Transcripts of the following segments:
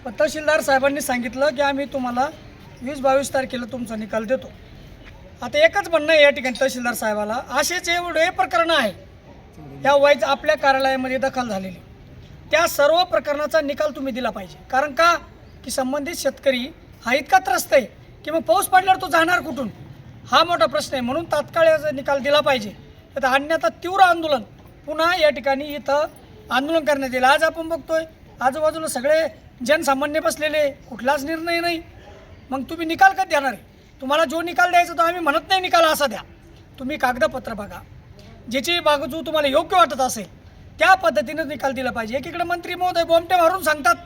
पण तहसीलदार साहेबांनी सांगितलं की आम्ही तुम्हाला 20-22 तारखेला तुमचा निकाल देतो। आता एकच म्हणणं आहे या ठिकाणी तहसीलदार साहेबाला, असेच एवढे प्रकरण आहे या वाईज आपल्या कार्यालयामध्ये दखल झालेली, त्या सर्व प्रकरणाचा निकाल तुम्ही दिला पाहिजे। कारण का की संबंधित शेतकरी हा इतका त्रस्त आहे की मग पाऊस पडल्यावर तो जाणार कुठून, हा मोठा प्रश्न आहे। म्हणून तात्काळ याचा निकाल दिला पाहिजे, तर अन्यथा तीव्र आंदोलन पुन्हा या ठिकाणी इथं आंदोलन करण्यात येईल। आज आपण बघतोय आजूबाजूला सगळे जनसामान्य बसलेले, कुठलाच निर्णय नाही। मग तुम्ही निकाल कधी देणार आहे? तुम्हाला जो निकाल द्यायचा तो आम्ही म्हणत नाही निकाल असा द्या, तुम्ही कागदपत्र बघा, ज्याची बाजू तुम्हाला योग्य वाटत असेल त्या पद्धतीने निकाल दिला पाहिजे। एकीकडे मंत्री महोदय बोमटे मारून सांगतात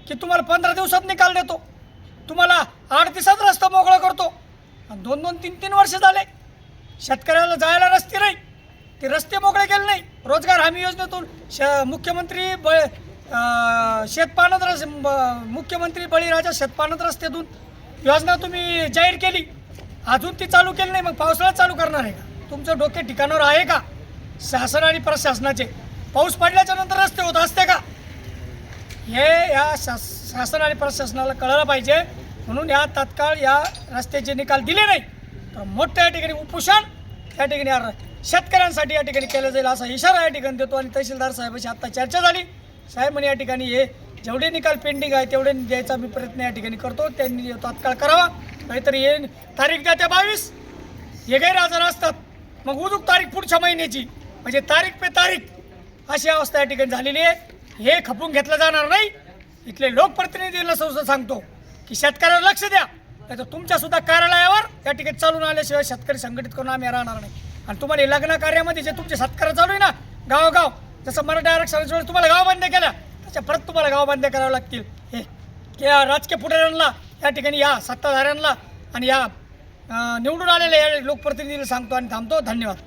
की तुम्हाला 15 दिवसात निकाल देतो, तुम्हाला 8 दिवसात रस्ता मोकळा करतो, आणि 2-2, 3-3 वर्ष झाले शेतकऱ्याला जायला रस्ते नाही, ते रस्ते मोकळे केले नाही। रोजगार हमी योजनेतून मुख्यमंत्री मुख्यमंत्री बळीराजा शेतपाणत रस्त्यातून योजना तुम्ही जाहीर केली, अजून ती चालू केली नाही। मग पावसाळ्यात चालू करणार आहे का? तुमचं डोके ठिकाणावर आहे का? शासन आणि प्रशासनाचे पाऊस पडल्याच्या नंतर रस्ते होत असते का? हे या शासन आणि प्रशासनाला कळलं पाहिजे। म्हणून या तात्काळ या रस्त्याचे निकाल दिले नाही तर मोठ्या या ठिकाणी उपोषण या ठिकाणी शेतकऱ्यांसाठी या ठिकाणी केलं जाईल असा इशारा या ठिकाणी देतो। आणि तहसीलदार साहेबांशी आत्ता चर्चा झाली, साहेब म्हणे या ठिकाणी हे जेवढे निकाल पेंडिंग आहे तेवढे द्यायचा मी प्रयत्न या ठिकाणी करतो, त्यांनी तात्काळ करावा। नाहीतरी हे तारीख द्या त्या 22, हे गैरहजर असतात, मग उदूक तारीख पुढच्या महिन्याची, म्हणजे तारीख पे तारीख अशी अवस्था या ठिकाणी झालेली आहे। हे खपून घेतलं जाणार नाही। इथले लोकप्रतिनिधींना सांगतो की शेतकऱ्याला लक्ष द्या, नाही तर तुमच्यासुद्धा कार्यालयावर या ठिकाणी चालून आल्याशिवाय शेतकरी संघटित करून आम्ही राहणार नाही। आणि तुम्हाला लग्न कार्यामध्ये जे तुमचे सत्कार चालू आहे ना गावोगाव, जसं मराठा आरक्षणाच्या वेळेस तुम्हाला गावबंद्या केल्या, त्याच्या परत तुम्हाला गावबंद्या कराव्या लागतील। हे या राजकीय पुढाऱ्यांना या ठिकाणी या सत्ताधाऱ्यांना आणि या निवडून आलेल्या या लोकप्रतिनिधींना सांगतो आणि थांबतो। धन्यवाद।